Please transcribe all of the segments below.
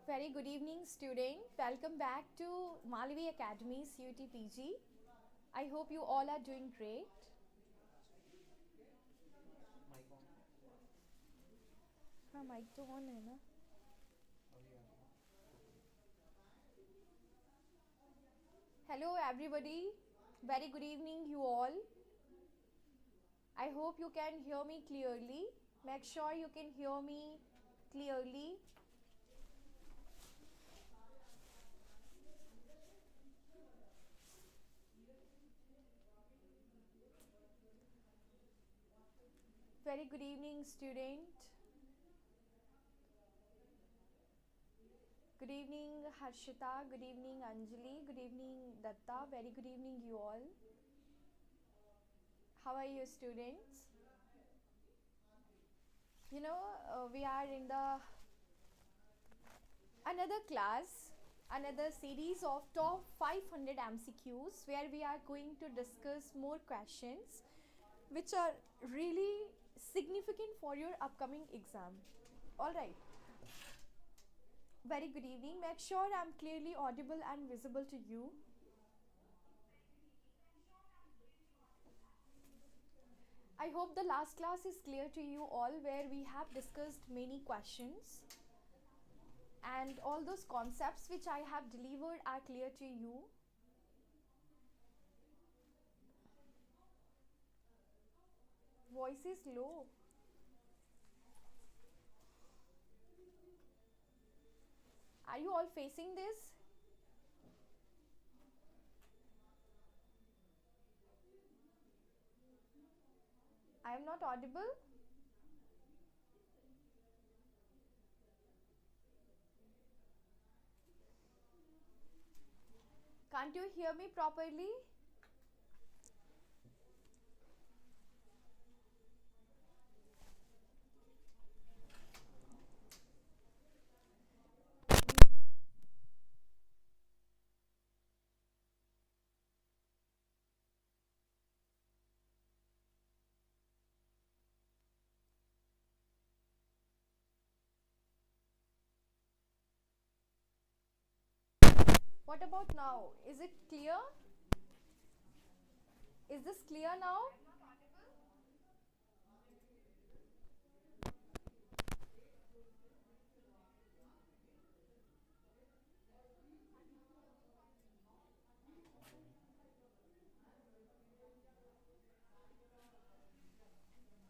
Very good evening, student. Welcome back to Malviya Academy's CUET PG. I hope you all are doing great. हाँ mic तो on है ना. Hello everybody. Very good evening you all. I hope you can hear me clearly. Make sure you can hear me clearly. Very good evening, student. Good evening, Harshita. Good evening, Anjali. Good evening, Datta. Very good evening, you all. How are you, students? You know, we are in the another class, another series of top 500 MCQs where we are going to discuss more questions which are really significant for your upcoming exam. All right. Very good evening. Make sure I'm clearly audible and visible to you. I hope the last class is clear to you all, where we have discussed many questions and all those concepts which I have delivered are clear to you. Voice is low. Are you all facing this? I am not audible. Can't you hear me properly? What about now? Is it clear? Is this clear now?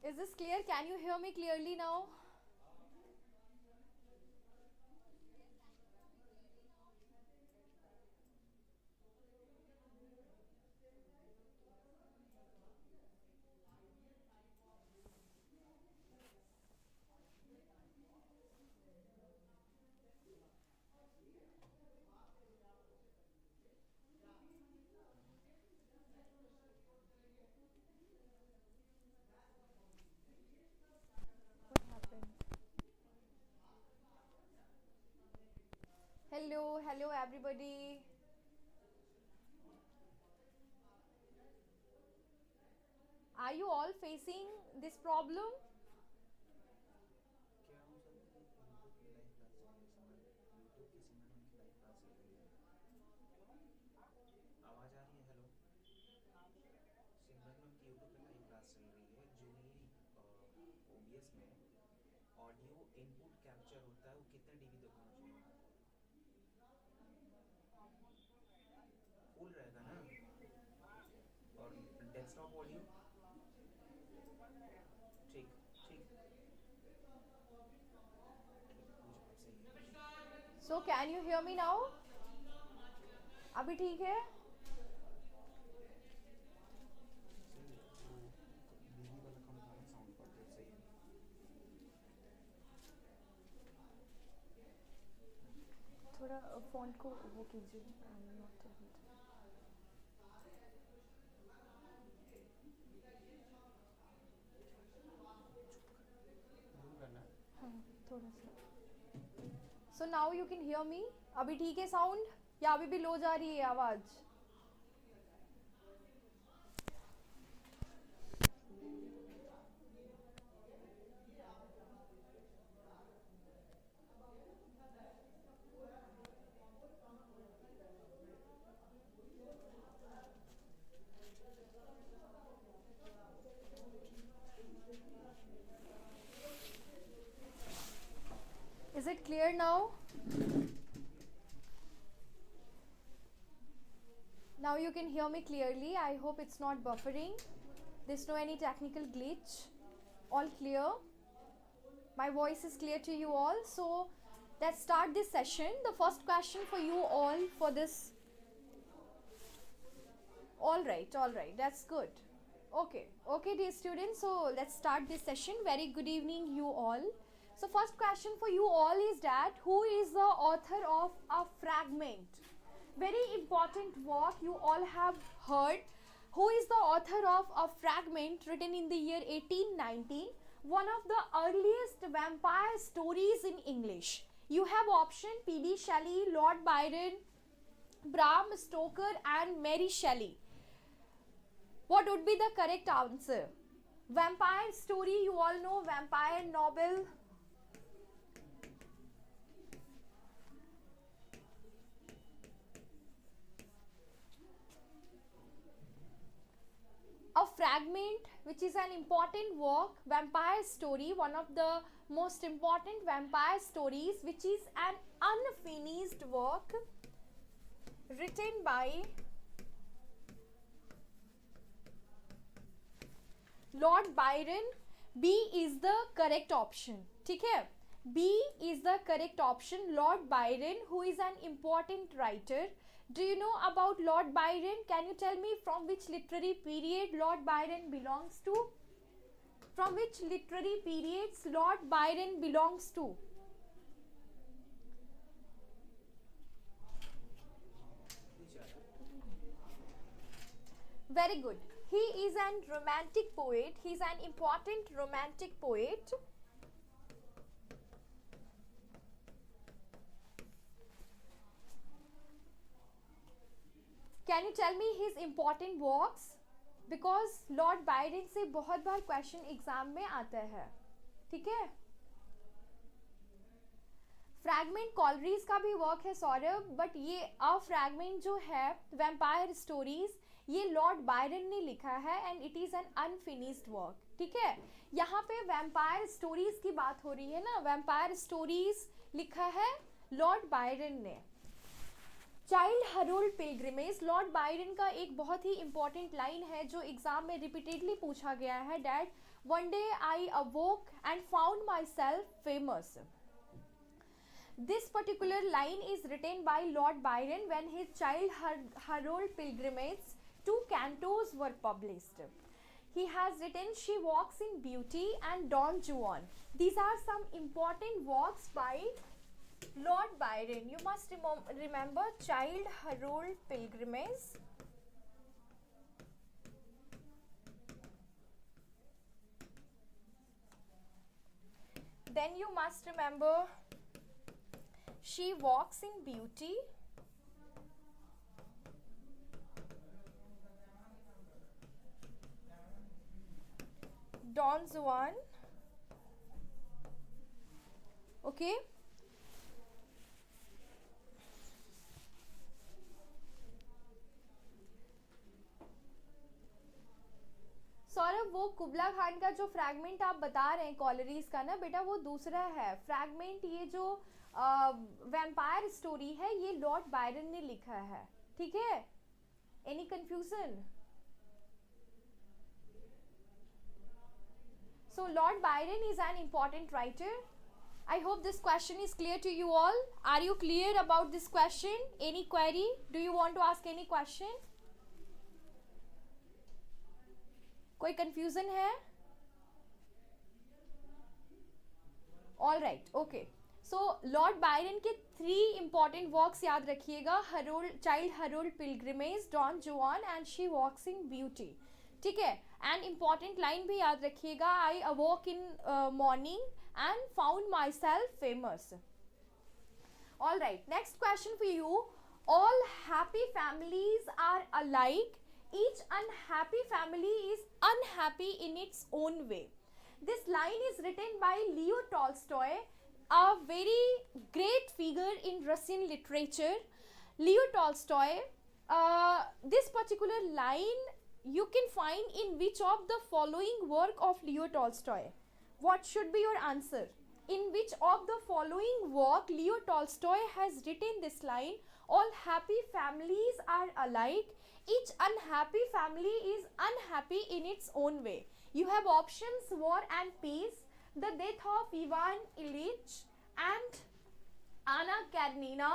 Is this clear? Can you hear me clearly now? What happened? Hello everybody. Are you all facing this problem? Audio input capture होता है वो कितने dB तक होना चाहिए? Full रहेगा ना? और डेस्कटॉप ऑडियो ठीक ठीक So can you hear me now? अभी ठीक है? डीबी वाला कम था ना साउंड पर तो सही है. थोड़ा फ़ोन को वो कीजिए. I'm not able to. हाँ थोड़ा सा. So now you can hear me. अभी ठीक है साउंड या अभी भी लो जा रही है आवाज़? it clear now? Now you can hear me clearly. I hope it's not buffering. There's no any technical glitch. All clear. My voice is clear to you all. So let's start this session. The first question for you all for this. All right. That's good. Okay, dear students. So let's start this session. Very good evening, you all. So first question for you all is that who is the author of A Fragment? Very important work you all have heard. Who is the author of A Fragment, written in the year 1819? One of the earliest vampire stories in English. You have option P.B. Shelley, Lord Byron, Bram Stoker and Mary Shelley. What would be the correct answer? Vampire story, you all know, vampire novel. A Fragment, which is an important work, vampire story, one of the most important vampire stories, which is an unfinished work written by Lord Byron. B is the correct option. ठीक है? B is the correct option. Lord Byron, who is an important writer. Do you know about Lord Byron? Can you tell me from which literary period Lord Byron belongs to? From which literary periods Lord Byron belongs to? Very good. He is an romantic poet. He is an important romantic poet. Can you tell me his important works? Because Lord Byron से बहुत बार question exam में आता है. ठीक है? Fragment Coleridge का भी work है सौरभ, बट ये अ फ्रैगमेंट जो है वैम्पायर स्टोरीज, ये लॉर्ड बायरन ने लिखा है and it is an unfinished work. ठीक है? यहाँ पे वैम्पायर स्टोरीज की बात हो रही है ना, वैम्पायर स्टोरीज लिखा है लॉर्ड बायरन ने. Child Harold pilgrimage, Lord Byron का एक बहुत ही इंपॉर्टेंट लाइन है जो एग्जाम में रिपीटेडली पूछा गया है. That one day I अवोक and found myself famous. This particular line is written by Lord Byron when his Child Harold Pilgrimage 2 cantos were published. He has written She Walks in Beauty and Don Juan. These are some important works by Lord Byron. You must remember Child Harold Pilgrimage. Then you must remember She Walks in Beauty. Don Juan. Okay. Saurabh, वो कुबला खान का जो fragment आप बता रहे हैं Coleridge का ना बेटा, वो दूसरा है फ्रैगमेंट. ये जो वैम्पायर स्टोरी है ये लॉर्ड बायरन ने लिखा है. ठीक है? Any confusion? So Lord Byron is an important writer. I hope this question is clear to you all. Are you clear about this question? Any query? Do you want to ask any question? कोई confusion है? All right, okay. So Lord Byron के 3 important works याद रखिएगा. Childe Harold pilgrimage, Don Juan and she walks in beauty. ठीक है? And important line भी याद रखिएगा, आई awoke in morning and found myself famous. All right, next question for you. All happy families are alike. Each unhappy family is unhappy in its own way. This line is written by Leo Tolstoy, a very great figure in Russian literature. Leo Tolstoy, this particular line you can find in which of the following work of Leo Tolstoy? What should be your answer? in which of the following work Leo Tolstoy has written this line, all happy families are alike, each unhappy family is unhappy in its own way. You have options: War and Peace, The Death of Ivan Ilyich, and Anna Karenina,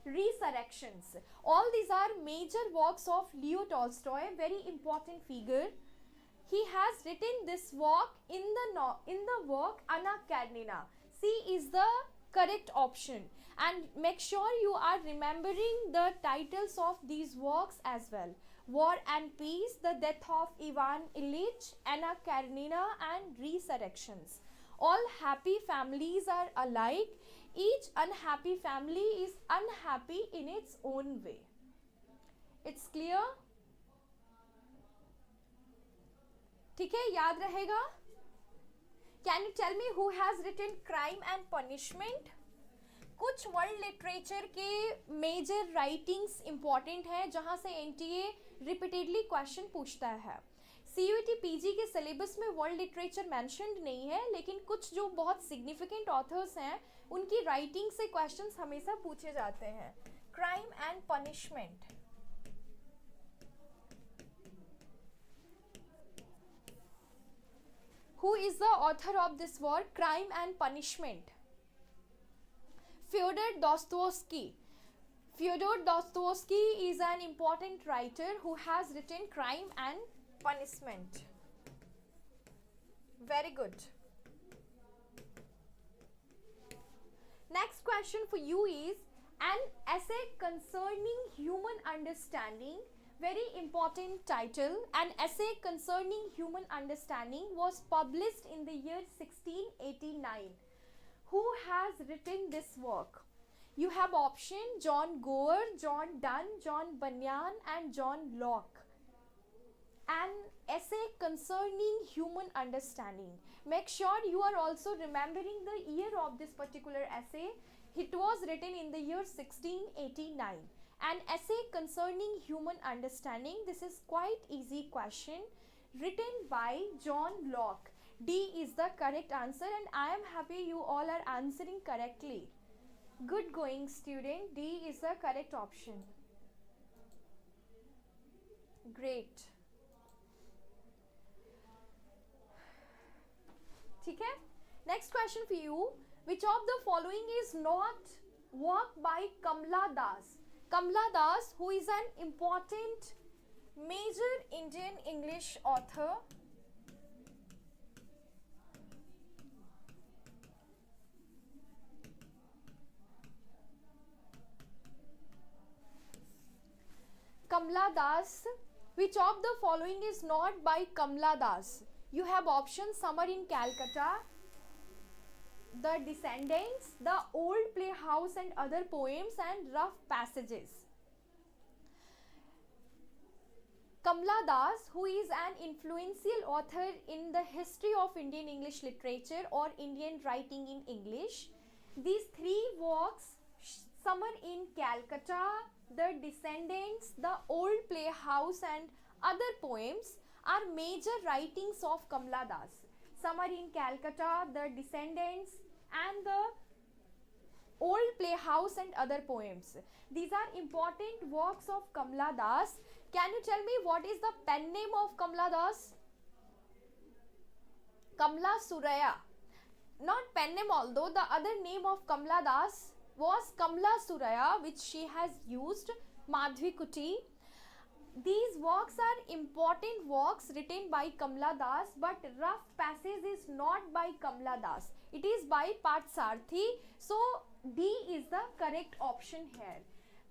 Resurrections. All these are major works of Leo Tolstoy, very important figure. He has written this work in the work Anna Karenina. C is the correct option, and make sure you are remembering the titles of these works as well: War and Peace, The Death of Ivan Ilyich, Anna Karenina, and Resurrections. All happy families are alike, each unhappy family is unhappy in its own way. It's clear? ठीक है, याद रहेगा? Can you tell me who has written Crime and Punishment? कुछ world literature के major writings important हैं जहां से NTA repeatedly question पूछता है. CUET PG के सिलेबस में वर्ल्ड लिटरेचर मेंशन्ड नहीं है, लेकिन कुछ जो बहुत सिग्निफिकेंट ऑथर्स हैं उनकी राइटिंग से क्वेश्चंस हमेशा पूछे जाते हैं. Crime and punishment. Who is the author of this work, Crime and Punishment? Fyodor Dostoevsky. Fyodor Dostoevsky is an important writer who has written Crime and Punishment. Very good. Next question for you is an essay concerning human understanding. Very important title. An essay concerning human understanding was published in the year 1689. Who has written this work? You have option: John Gower, John Donne, John Bunyan, and John Locke. An essay concerning human understanding. Make sure you are also remembering the year of this particular essay. It was written in the year 1689. An essay concerning human understanding. This is quite easy question. Written by John Locke. D is the correct answer, and I am happy you all are answering correctly. Good going, student. D is the correct option. Great. ठीक है? Next question for you. Which of the following is not work by Kamla Das? Kamla Das, who is an important major Indian English author. Kamla Das, which of the following is not by Kamla Das? You have options: Summer in Calcutta, The Descendants, The Old Playhouse and Other Poems, and Rough Passages. Kamla Das, who is an influential author in the history of Indian English literature or Indian writing in English. These three works, Summer in Calcutta, The Descendants, The Old Playhouse and Other Poems, are major writings of Kamla Das. Summer in Calcutta, The Descendants, and The Old Playhouse and Other Poems. These are important works of Kamla Das. Can you tell me what is the pen name of Kamla Das? Kamla Suraya. Not pen name, although the other name of Kamla Das was Kamla Suraya, which she has used, Madhvi Kuti. These works are important works written by Kamla Das, but Rough Passage is not by Kamla Das. It is by Parthsarthi. So D is the correct option here.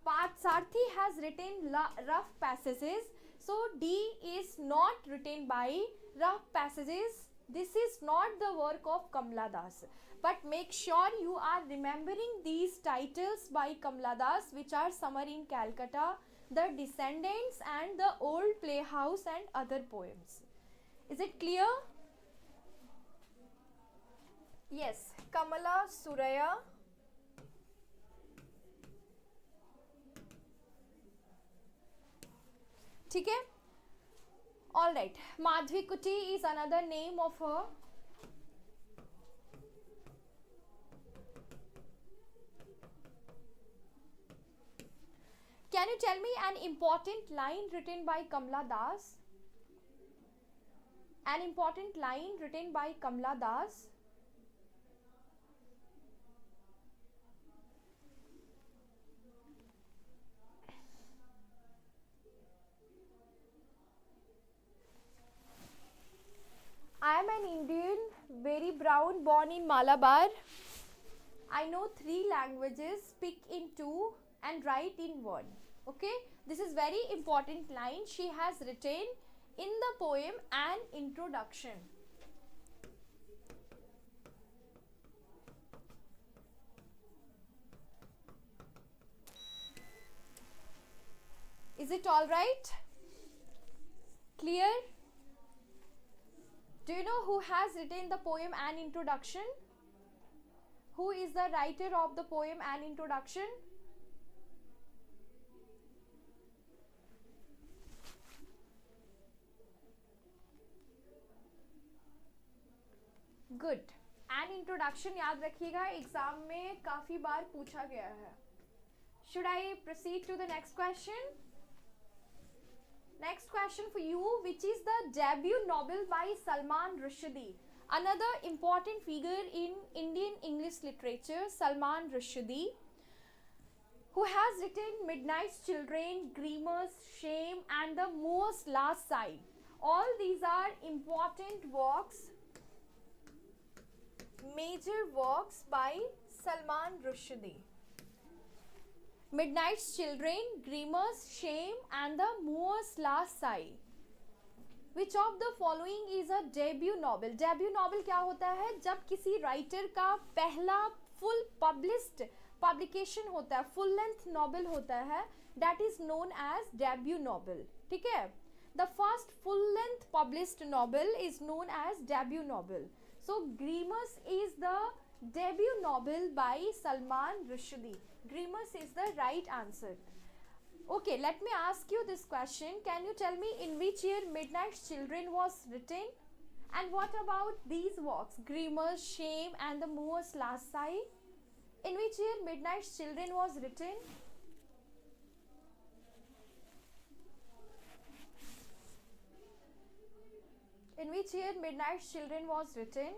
Parthsarthi has written Rough Passages. So D is not written by Rough Passages. This is not the work of Kamla Das. But make sure you are remembering these titles by Kamla Das, which are Summer in Calcutta, The Descendants, and The Old Playhouse and Other Poems. Is it clear? Yes, Kamala Suraya. ठीक है? All right. Madhvi Kuti is another name of her. Can you tell me an important line written by Kamala Das? An important line written by Kamala Das. I am an Indian, very brown, born in Malabar. I know 3 languages, speak in 2 and write in 1. Okay, this is very important line she has written in the poem An Introduction. Is it all right? Clear? Do you know who has written the poem An Introduction? Who is the writer of the poem An Introduction? Good. An Introduction याद रखिएगा, exam में काफी बार पूछा गया है. Should I proceed to the next question? Next question for you, which is the debut novel by Salman Rushdie? Another important figure in Indian English literature, Salman Rushdie, who has written Midnight's Children, Dreamers, Shame and The Moor's Last Sigh. All these are important works, major works by Salman Rushdie. Midnight's Children, Dreamers, Shame and The Moor's Last Sigh. Which of the following is a debut novel? Debut novel क्या होता है? जब किसी writer का पहला full published publication होता है, full length novel होता है, that is known as debut novel. ठीक है? The first full length published novel is known as debut novel. So Dreamers is the debut novel by Salman Rushdie. Dreamers is the right answer. Okay, let me ask you this question. Can you tell me in which year Midnight's Children was written? And what about these works, Dreamers, Shame and The Moor's Last Sigh? In which year Midnight's Children was written? In which year Midnight's Children was written?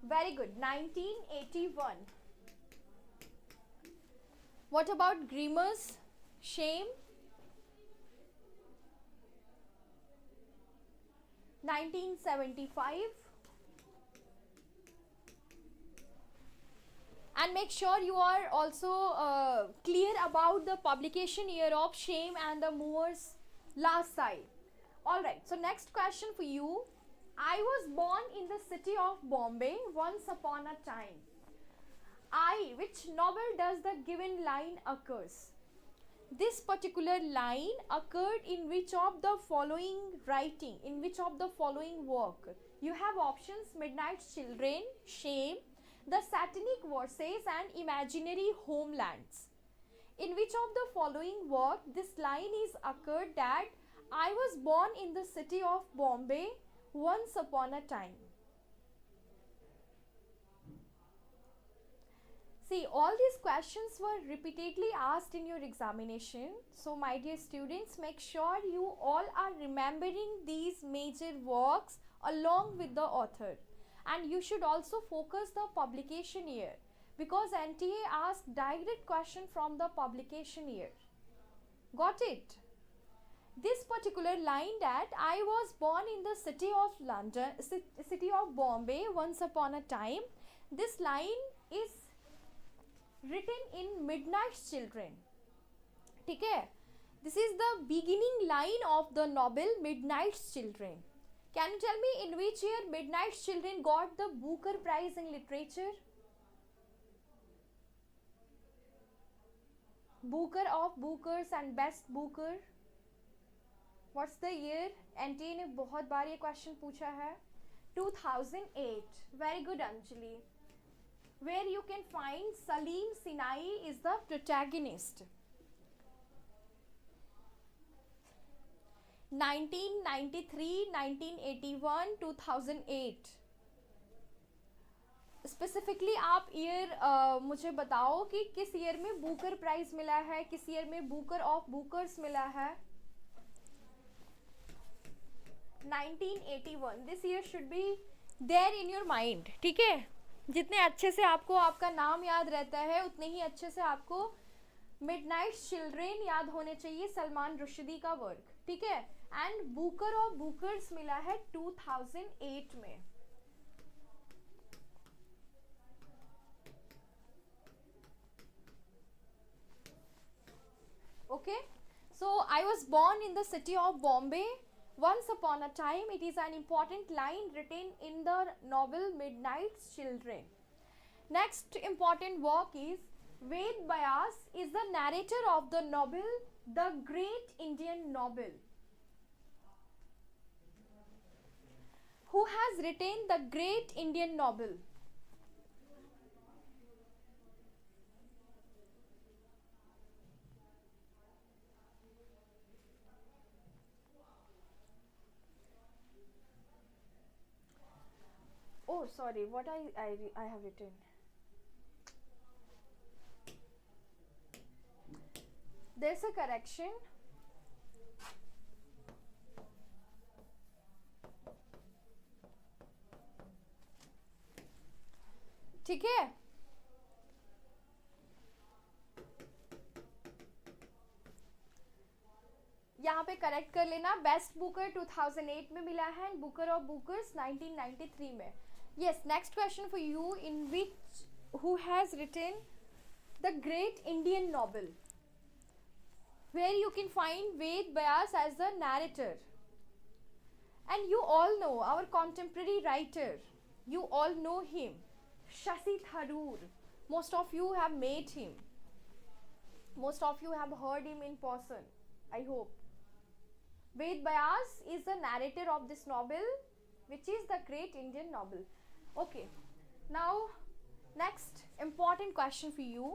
Very good, 1981. What about Dreamers, Shame? 1975. And make sure you are also clear about the publication year of Shame and The Moor's Last Sigh. Alright, so next question for you. I was born in the city of Bombay once upon a time. Which novel does the given line occurs? This particular line occurred in which of the following writing, in which of the following work? You have options: Midnight's Children, Shame, The Satanic Verses and Imaginary Homelands. In which of the following work this line is occurred that I was born in the city of Bombay once upon a time? See, all these questions were repeatedly asked in your examination. So my dear students, make sure you all are remembering these major works along with the author. And you should also focus the publication year, because NTA asked direct question from the publication year. Got it? This particular line that I was born in the city of London, city of Bombay once upon a time, this line is written in Midnight's Children. ठीक है? This is the beginning line of the novel Midnight's Children. Can you tell me in which year Midnight's Children got the Booker Prize in Literature? Booker of Bookers and Best Booker. What's the year? NTA ने बहुत बार ये question पूछा है. 2008. Very good, Anjali. where you can find Salim Sinai is the protagonist. 1993, 1981, 2008. Specifically आप year मुझे बताओ कि किस ईयर में बुकर प्राइज मिला है, किस ईयर में बुकर ऑफ बुकर्स मिला है. 1981. This year should be there in your mind. ठीक है, जितने अच्छे से आपको आपका नाम याद रहता है उतने ही अच्छे से आपको मिडनाइट चिल्ड्रेन याद होने चाहिए, सलमान रुश्दी का वर्क. ठीक है, एंड बुकर ऑफ बुकर्स मिला है 2008 में. Okay, so I was born in the city of Bombay. Once upon a time, it is an important line written in the novel Midnight Children. Next important work is Ved Vyas is the narrator of the novel The Great Indian Novel. Who has written The Great Indian Novel? Oh, sorry, what I have written. There's a correction. ठीक है, यहाँ पे correct कर लेना. Best Booker 2008 में मिला है and Booker of Booker's 1993 में. Yes, next question for you. In which, who has written The Great Indian Novel, where you can find Ved Vyas as the narrator. And you all know our contemporary writer. You all know him, Shashi Tharoor. Most of you have met him. Most of you have heard him in person, I hope. Ved Vyas is the narrator of this novel, which is the Great Indian Novel. Okay, now next important question for you.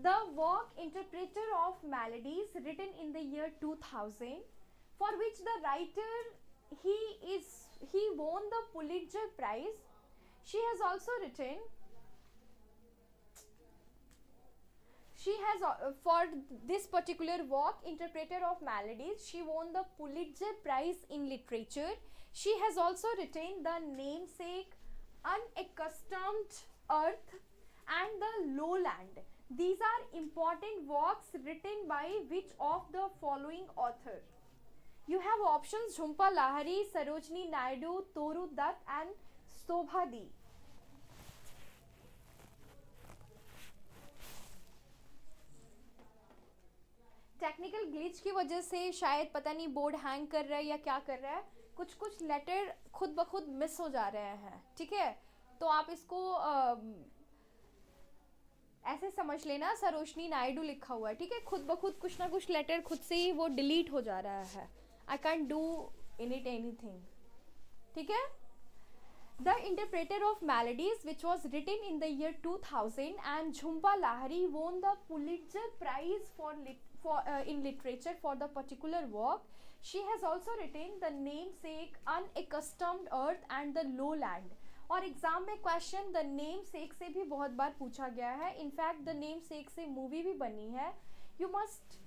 The work Interpreter of Melodies, written in the year 2000, for which the writer he won the Pulitzer Prize. She has also written, for this particular work Interpreter of Melodies, she won the Pulitzer Prize in Literature. She has also written the namesake, Unaccustomed Earth, and the Lowland. These are important works written by which of the following author? You have options: Jhumpa Lahiri, Sarojini Naidu, Toru Dutt, and Shobha Dee. Technical glitch की वजह से शायद पता नहीं board hang कर रहा है या क्या कर रहा है, कुछ लेटर खुद ब खुद मिस हो जा रहे हैं. ठीक है, तो आप इसको ऐसे समझ लेना, सरोजनी नायडू लिखा हुआ है. ठीक है, खुद ब खुद कुछ ना कुछ लेटर खुद से ही वो डिलीट हो जा रहा है. I can't do in it anything. ठीक है, The Interpreter of Melodies, which was written in the year 2000, and Jhumpa Lahiri won the Pulitzer Prize in literature for the particular work. She has also written the namesake, Unaccustomed Earth, and the Lowland. और exam में question the name सेक से भी बहुत बार पूछा गया है. In fact the name सेक से movie भी बनी है. You must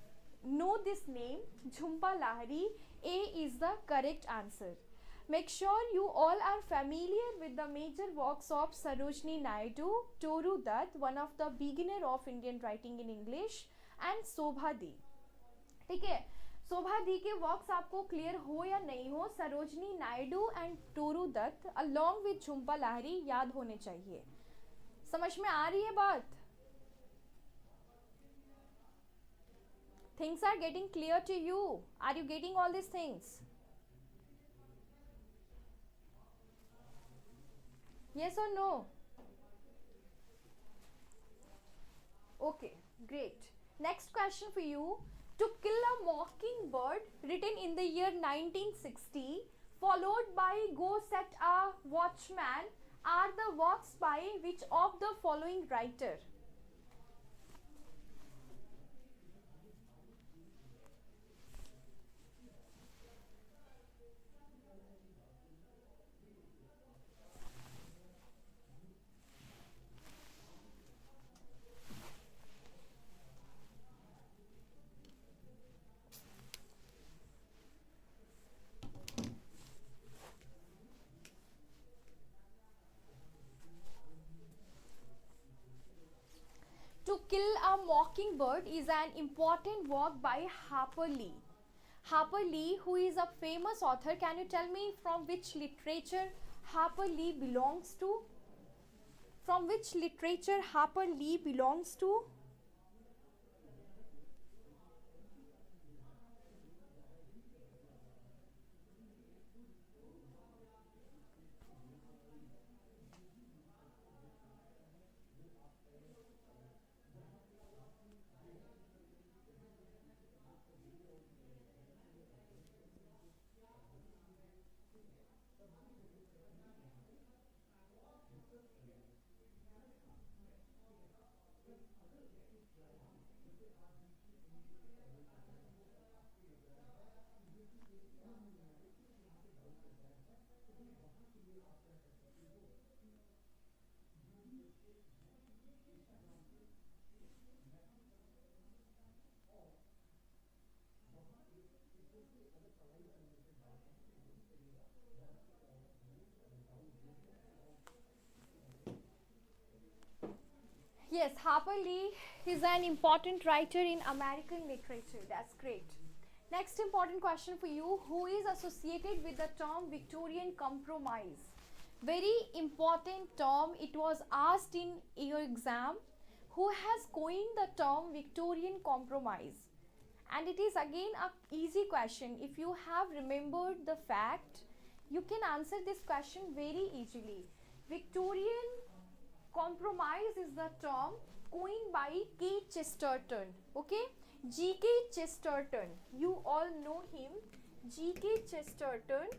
know this name, Jhumpa Lahiri. A is the correct answer. Make sure you all are familiar with the major works of Sarojini Naidu, Toru Dutt, one of the beginner of Indian writing in English, and Shobha Dee. ठीक है, शोभा दी के works आपको clear हो या नहीं हो, Sarojini Naidu and Toru Dutt along with Jhumpa Lahiri याद होने चाहिए. समझ में आ रही है बात? Things are getting clear to you. Are you getting all these things? Yes or no? Okay, great. Next question for you. To Kill a Mockingbird, written in the year 1960, followed by Go Set a Watchman are the works by which of the following writer? To Kill a Mockingbird is an important work by Harper Lee. Harper Lee, who is a famous author, can you tell me from which literature Harper Lee belongs to? From which literature Harper Lee belongs to? Yes, Harper Lee is an important writer in American literature. That's great. Next important question for you. Who is associated with the term Victorian compromise? Very important term. It was asked in your exam. Who has coined the term Victorian compromise? And it is again a easy question. If you have remembered the fact, you can answer this question very easily. Victorian compromise is the term coined by K. Chesterton. Okay, G.K. Chesterton. You all know him. G.K. Chesterton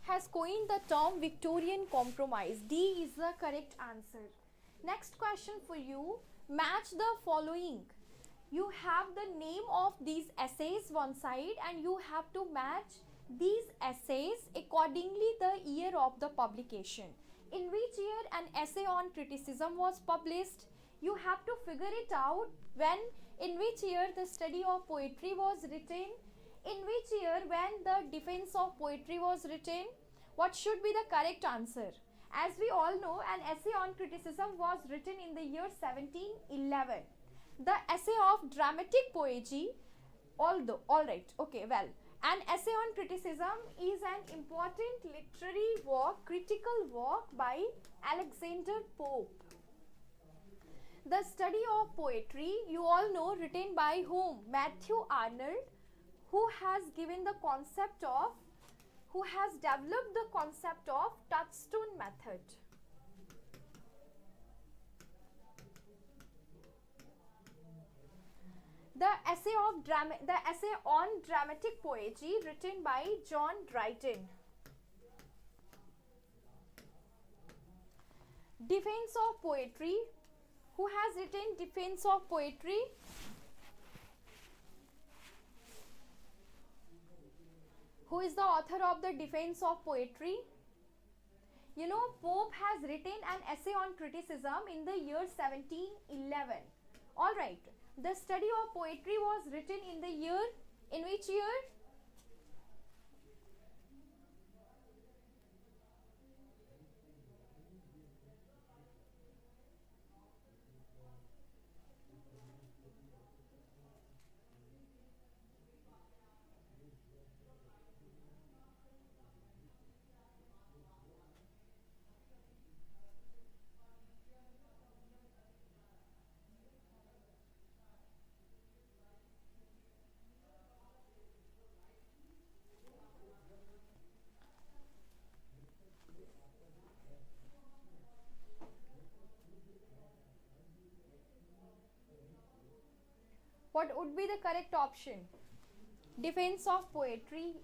has coined the term Victorian compromise. D is the correct answer. Next question for you. Match the following. You have the name of these essays one side and you have to match these essays accordingly the year of the publication. In which year an essay on criticism was published? You have to figure it out when, in which year the study of poetry was written, in which year when the defense of poetry was written. What should be the correct answer? As we all know, an essay on criticism was written in the year 1711. The essay of dramatic poetry, an essay on criticism is an important literary work, critical work by Alexander Pope. The study of poetry, you all know, written by whom? Matthew Arnold, who has developed the concept of touchstone method. The essay on dramatic poetry written by John Dryden. Defense of poetry. Who has written Defense of Poetry? Who is the author of the Defense of Poetry? You know, Pope has written an essay on criticism in the year 1711. Alright. The study of poetry was written in the year, in which year? What would be the correct option? Defense of Poetry.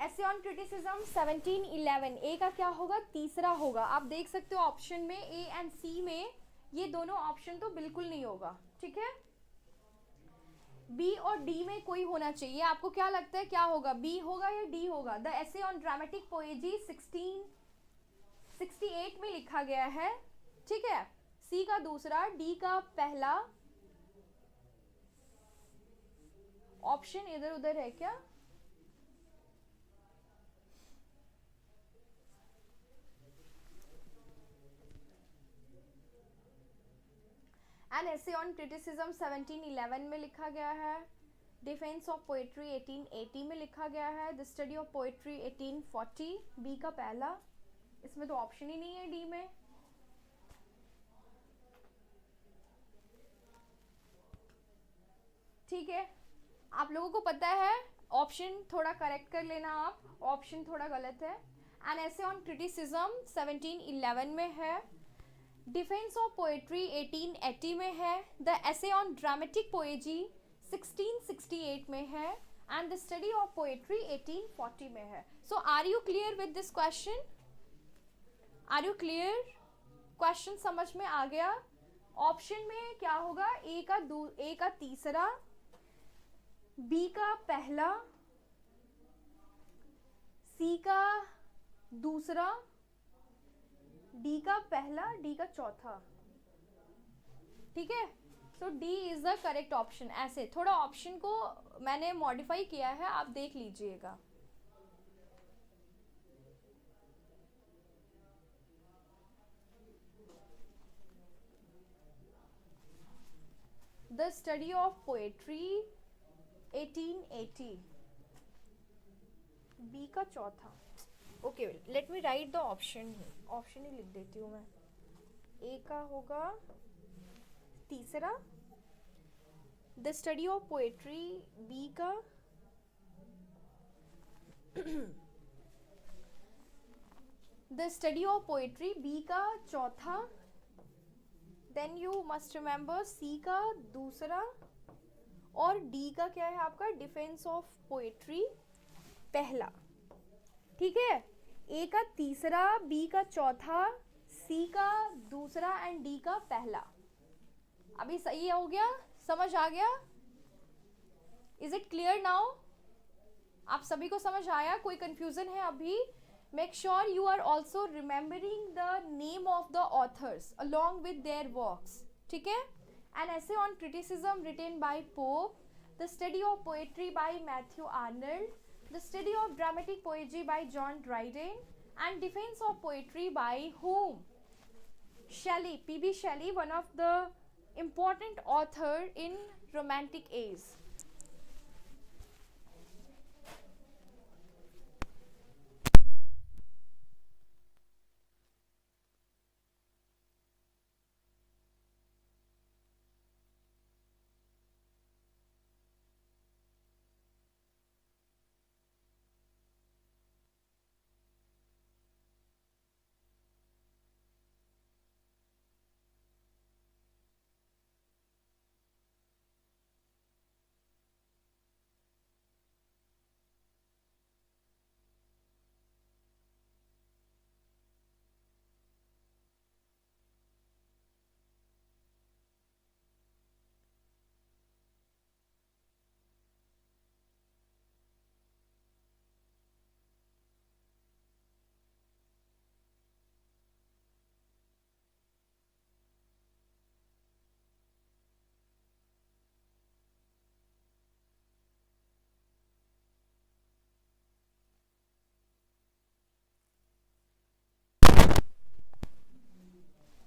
ऐसे on criticism 1711 ए का क्या होगा, तीसरा होगा। आप देख सकते हो ऑप्शन में ए एंड सी में ये दोनों ऑप्शन तो बिल्कुल नहीं होगा, ठीक है। बी और डी में कोई होना चाहिए। आपको क्या लगता है क्या होगा, बी होगा या डी होगा? The essay on dramatic poesy 1668 में लिखा गया है, ठीक है। सी का दूसरा, डी का पहला। ऑप्शन इधर उधर है क्या? एन एसे ऑन क्रिटिसिज्म 1711 में लिखा गया है। डिफेंस ऑफ पोएट्री 1880 में लिखा गया है। The study of poetry 1840, B का पहला। इसमें तो ऑप्शन ही नहीं है डी में। ठीक है, आप लोगों को पता है, ऑप्शन थोड़ा करेक्ट कर लेना आप, ऑप्शन थोड़ा गलत है। एन एसे ऑन क्रिटिसिज्म 1711 में है। डिफेंस ऑफ पोएट्री 1880 में है। The essay on dramatic poesy 1668 में है। And the study of poetry 1840 में है। So are you clear with this question? Are you clear? Question समझ में आ गया? ऑप्शन में क्या होगा, ए का तीसरा, बी का पहला, सी का दूसरा, डी का पहला, डी का चौथा, ठीक है। So D is the correct option. ऐसे थोड़ा ऑप्शन को मैंने मॉडिफाई किया है, आप देख लीजिएगा। The study of poetry 1880, B का चौथा। Okay, let me write the option ही लिख देती हूँ मैं। ए का होगा तीसरा, the study of poetry B का the study of poetry B का चौथा, then you must remember C का दूसरा, और डी का क्या है आपका, डिफेंस ऑफ पोएट्री पहला, ठीक है। ए का तीसरा, बी का चौथा, सी का दूसरा एंड डी का पहला। अभी सही हो गया, समझ आ गया? Is it clear now? आप सभी को समझ आया? कोई कंफ्यूजन है अभी? Make sure you are also remembering the name of the authors along with their works, ठीक है। An essay on criticism written by Pope, the study of poetry by Matthew Arnold, the study of dramatic poetry by John Dryden, and defense of poetry by whom? Shelley, P.B. Shelley, one of the important author in Romantic age.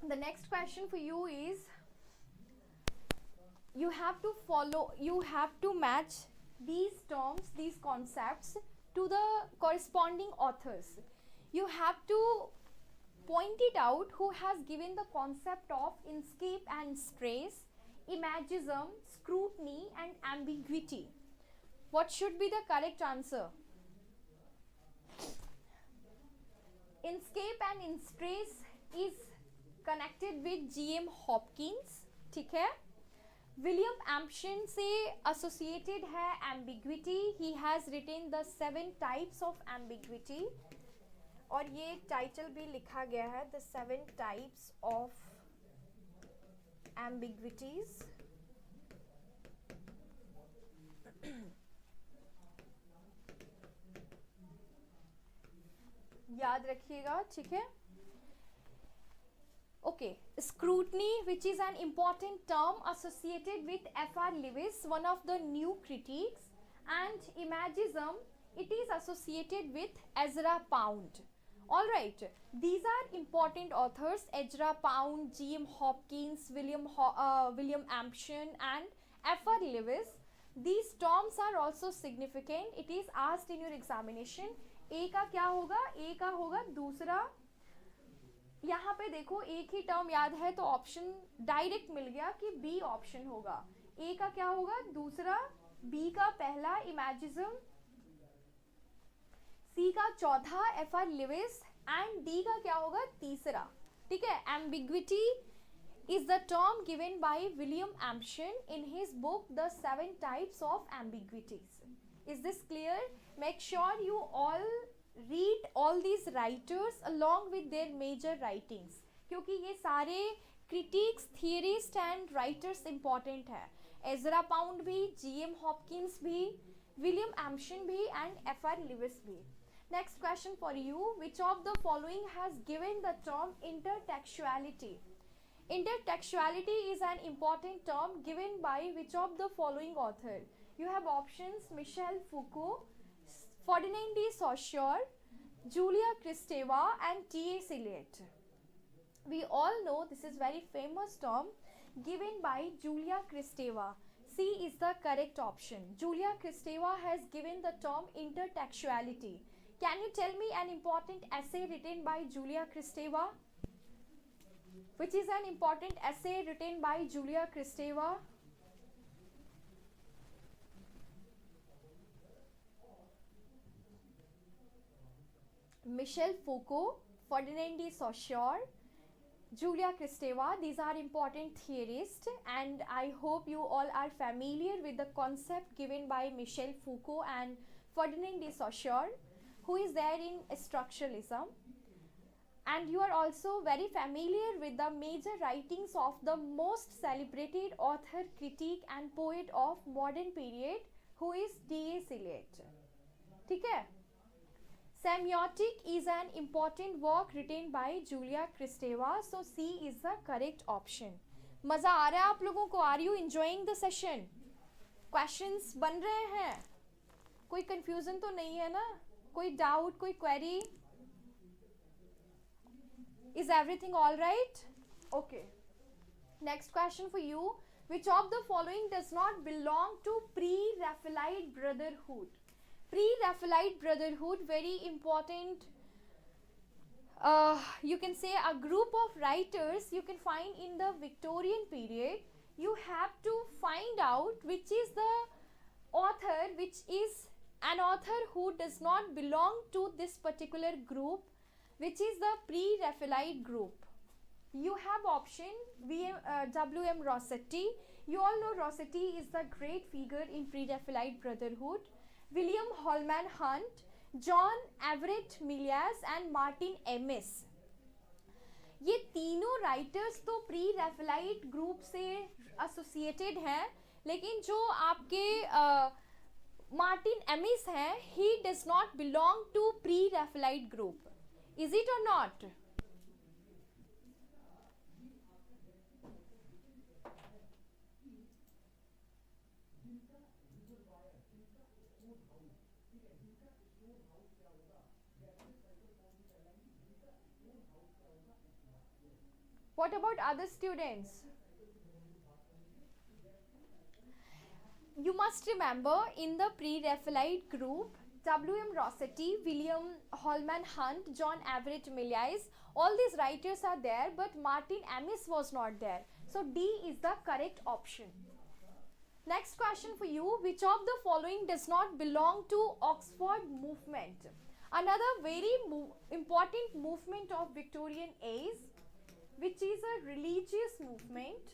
The next question for you is, you have to match these terms, these concepts to the corresponding authors. You have to point it out who has given the concept of inscape and stress, imagism, scrutiny and ambiguity. What should be the correct answer? Inscape and stress is connected with G.M. Hopkins, ठीक है। William एम्पशन से associated है ambiguity. He has retain the 7 types of ambiguity, और ये title भी लिखा गया है, द 7 टाइप्स ऑफ एम्बिग्विटीज. याद रखिएगा, ठीक है. Okay, scrutiny, which is an important term associated with F.R. Lewis, one of the new critiques, and imagism, it is associated with Ezra Pound. All right, these are important authors: Ezra Pound, G.M. Hopkins, William Ampson, and F.R. Lewis. These terms are also significant. It is asked in your examination. A का क्या होगा? A का होगा दूसरा. यहाँ पे देखो एक ही टर्म याद है तो ऑप्शन डायरेक्ट मिल गया कि बी ऑप्शन होगा. ए का क्या होगा? दूसरा. बी का पहला इमेजिज्म. सी का चौथा एफ.आर. लिविस, एंड डी का क्या होगा? तीसरा. ठीक है. Ambiguity is the term given by William Ampson in his book The 7 Types of Ambiguities. Is this clear? Make sure you all read all these writers along with their major writings, क्योंकि ये सारे critics, theorists and writers important है. Ezra pound भी, G.M. Hopkins भी, William Empson भी and F.R. Lewis भी. Next question for you: which of the following has given the term intertextuality? Intertextuality is an important term given by which of the following author? You have options: Michel Foucault, Ferdinand de Saussure, Julia Kristeva and T.S. Eliot. We all know this is very famous term given by Julia Kristeva. C is the correct option. Julia Kristeva has given the term intertextuality. Can you tell me an important essay written by Julia Kristeva? Which is an important essay written by Julia Kristeva? Michel Foucault, Ferdinand de Saussure, Julia Kristeva. These are important theorists, and I hope you all are familiar with the concept given by Michel Foucault and Ferdinand de Saussure, who is there in structuralism. And you are also very familiar with the major writings of the most celebrated author, critic and poet of modern period, who is T.S. Eliot. ठीक है. Semiotic is an important work written by Julia Kristeva, so C is the correct option. मज़ा आ रहा है आप लोगों को? Are you enjoying the session? Questions बन रहे हैं? कोई confusion तो नहीं है ना? कोई doubt, कोई query? Is everything all right? Okay. Next question for you: which of the following does not belong to pre-Raphaelite brotherhood? Pre-Raphaelite brotherhood, very important. You can say a group of writers you can find in the Victorian period. You have to find out which is the author, which is an author who does not belong to this particular group, which is the pre-Raphaelite group. You have option W.M. Rossetti. You all know Rossetti is the great figure in pre-Raphaelite brotherhood. William Holman Hunt, John Everett Millais and Martin Amis. ये तीनों writers तो pre Raphaelite group से associated हैं, लेकिन जो आपके Martin Amis हैं, he does not belong to pre Raphaelite group. Is it or not? What about other students? You must remember, in the pre-Raphaelite group, W.M. Rossetti, William Holman Hunt, John Everett Millais, all these writers are there, but Martin Amis was not there. So D is the correct option. Next question for you: which of the following does not belong to Oxford movement? Another very important movement of Victorian age, which is a religious movement.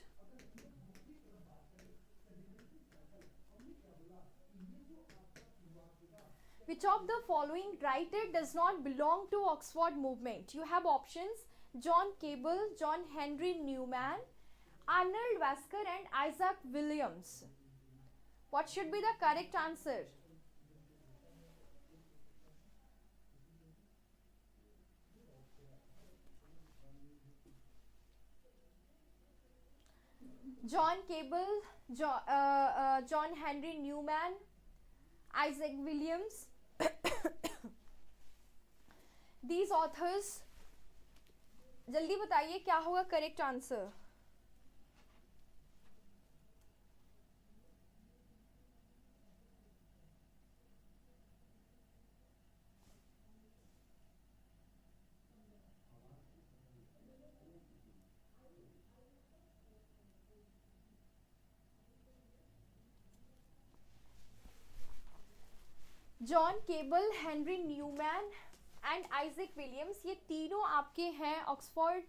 Which of the following writer does not belong to Oxford movement? You have options: John Cable, John Henry Newman, Arnold Vasker and Isaac Williams. What should be the correct answer? John Cable, John Henry Newman, Isaac Williams. These authors, जल्दी बताइए क्या होगा correct answer. John Keble, Henry Newman and Isaac Williams, ये तीनों आपके हैं Oxford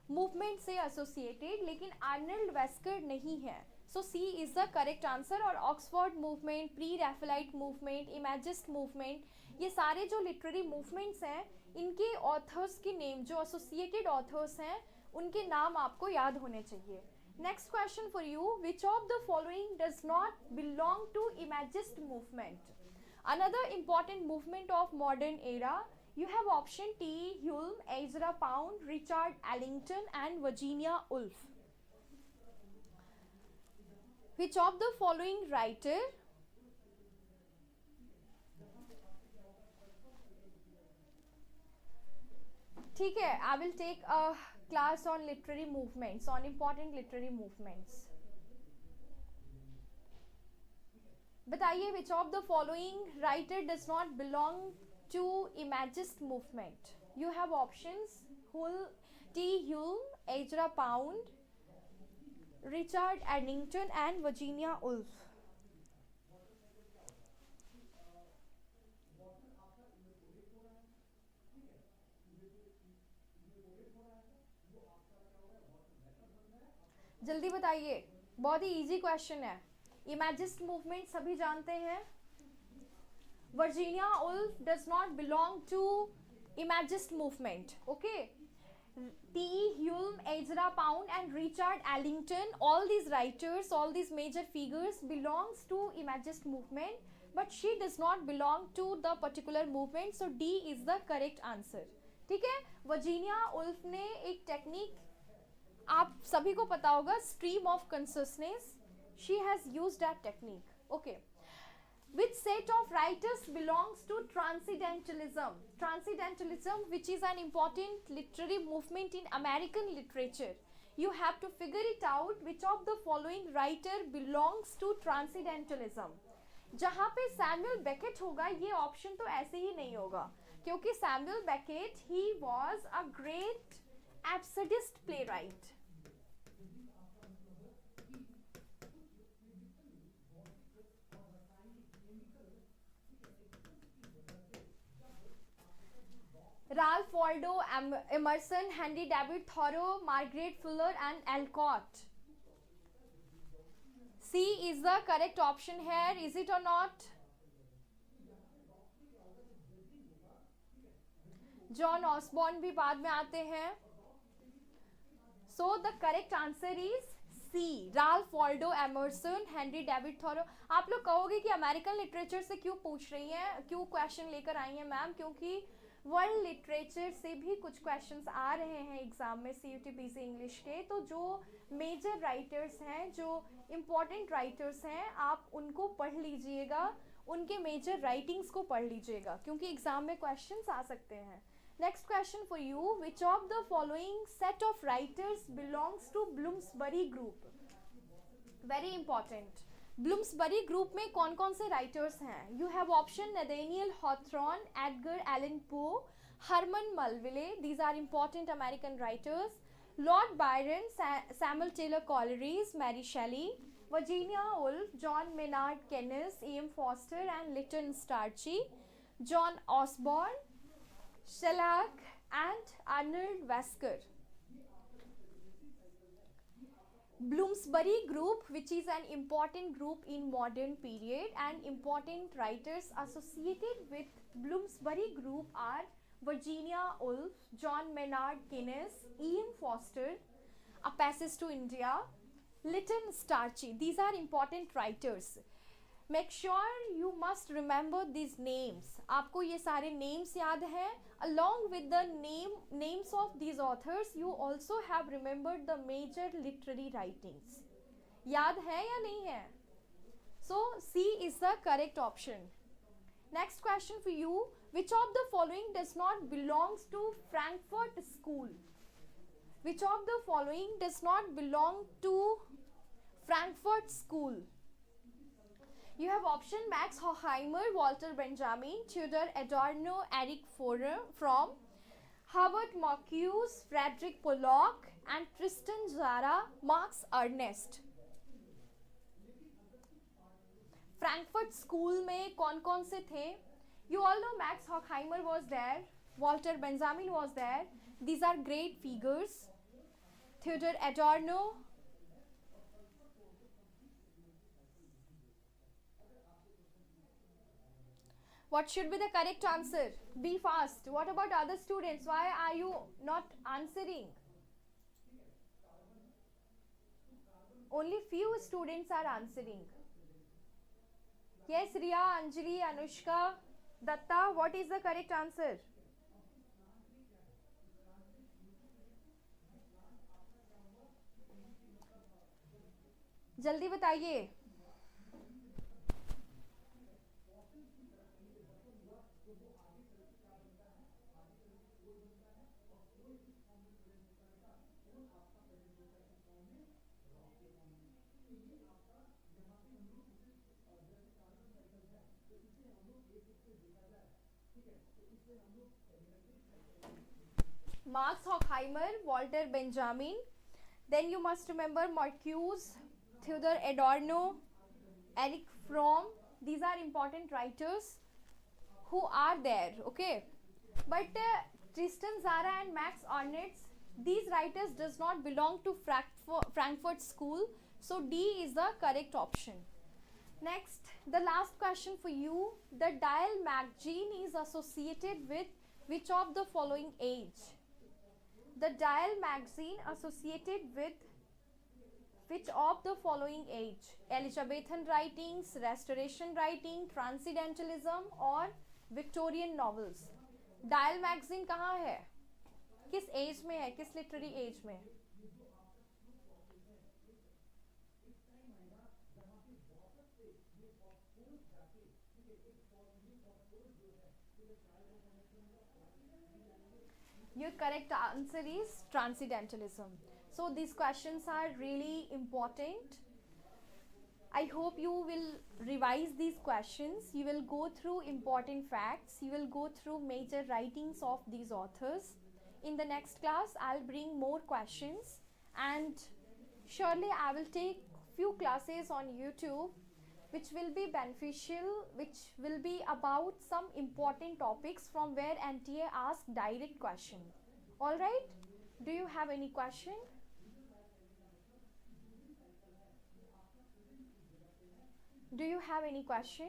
movement से associated, लेकिन आर्नल्ड वेस्कर नहीं है. So C is the correct answer. और Oxford movement, pre Raphaelite movement, imagist movement, ये सारे जो लिटरेरी मूवमेंट्स हैं, इनके ऑथर्स के नेम, जो एसोसिएटेड ऑथर्स हैं, उनके नाम आपको याद होने चाहिए. Next question for you. Which of the following does not belong to imagist movement? Another important movement of modern era. You have option T. Hulme, Ezra Pound, Richard Ellington and Virginia Woolf. Which of the following writer ठीक है, I will take a class on literary movements, on important literary movements. बताइए which of the following writer does not belong to imagist movement? You have options: T. Hulme, Ezra Pound, Richard Ellington and Virginia Woolf. जल्दी बताइए, बहुत ही easy question है. Imagist movement सभी जानते हैं. Virginia Woolf does not belong to imagist movement. Okay. T. Hulme, Ezra Pound and Richard Ellington, all these writers, all these major figures belongs to imagist movement, but she does not belong to the particular movement, so D is the correct answer. ठीक है. Virginia Woolf ने एक technique, आप सभी को पता होगा, stream of consciousness. She has used that technique. Okay. Which set of writers belongs to transcendentalism? Transcendentalism, which is an important literary movement in American literature. You have to figure it out which of the following writer belongs to transcendentalism. जहाँ पे Samuel Beckett होगा, ये option तो ऐसे ही नहीं होगा, क्योंकि Samuel Beckett he was a great absurdist playwright. Ralph Waldo Emerson, Henry David Thoreau, Margaret Fuller and Alcott. C is the correct option here. Is it or not? John Osborne भी बाद में आते हैं. So the correct answer is C. Ralph Waldo Emerson, Henry David Thoreau. आप लोग कहोगे कि American literature से क्यों पूछ रही हैं, क्यों क्वेश्चन लेकर आई हैं मैम? क्योंकि वर्ल्ड लिटरेचर से भी कुछ क्वेश्चंस आ रहे हैं एग्जाम में CUET PG इंग्लिश के. तो जो मेजर राइटर्स हैं, जो इम्पोर्टेंट राइटर्स हैं, आप उनको पढ़ लीजिएगा, उनके मेजर राइटिंग्स को पढ़ लीजिएगा, क्योंकि एग्जाम में क्वेश्चंस आ सकते हैं. Next question for you. Which of the following set of writers belongs to Bloomsbury group? Very important. Bloomsbury group में कौन कौन से राइटर्स हैं? You have option Nathaniel Hawthorne, Edgar Allan Poe, Herman Melville. These are important American writers. Lord Byron, Samuel Taylor Coleridge, Mary Shelley, Virginia Woolf, John Maynard Keynes, E.M. Forster and Lytton Strachey, John Osborne, Shelagh and Arnold Vasker. Bloomsbury group, which is an important group in modern period, and important writers associated with Bloomsbury group are Virginia Woolf, John Maynard Keynes, Ian Foster, A Passage to India, Lytton Strachey. These are important writers. Make sure you must remember these names. आपको ये सारे names याद हैं. Along with the names of these authors, you also have remembered the major literary writings. याद है या नहीं है? So C is the correct option. Next question for you. Which of the following does not belongs to Frankfurt School? Which of the following does not belong to Frankfurt School? You have option Max Horkheimer, Walter Benjamin, Theodor Adorno, Erich Fromm, Herbert Marcuse, Frederick Pollock, and Tristan Tzara, Max Ernst. Frankfurt School में कौन-कौन से थे? You all know Max Horkheimer was there, Walter Benjamin was there. These are great figures. Theodor Adorno. What should be the correct answer? Be fast. What about other students? Why are you not answering? Only few students are answering. Yes, Riya, Anjali, Anushka, Datta, what is the correct answer? जल्दी बताइए. Max Horkheimer, Walter Benjamin. Then you must remember Marcuse, Theodor Adorno, Erich Fromm. These are important writers who are there, okay? But Tristan Tzara and Max Ernst, these writers does not belong to Frankfurt School. So D is the correct option. Next, the last question for you. The Dial magazine is associated with which of the following age? The Dial magazine associated with which of the following age? Elizabethan writings, Restoration writing, Transcendentalism or Victorian novels? Dial magazine कहाँ है? किस as में है? किस literary as में? Your correct answer is Transcendentalism. So these questions are really important. I hope you will revise these questions. You will go through important facts. You will go through major writings of these authors. In the next class, I'll bring more questions, and surely I will take few classes on YouTube which will be beneficial, which will be about some important topics from where NTA asks direct question. All right? Do you have any question? Do you have any question?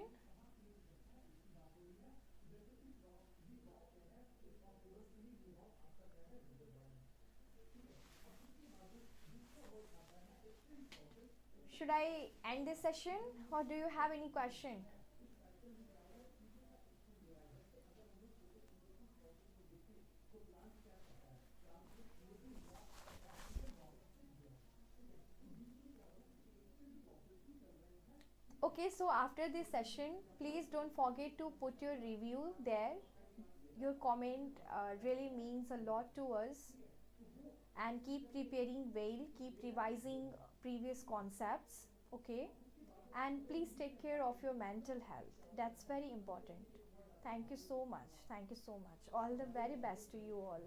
Should I end this session or do you have any question? Okay, so after this session, please don't forget to put your review there. Your comment really means a lot to us. And keep preparing well, keep revising previous concepts, okay? And please take care of your mental health. That's very important. Thank you so much. Thank you so much. All the very best to you all.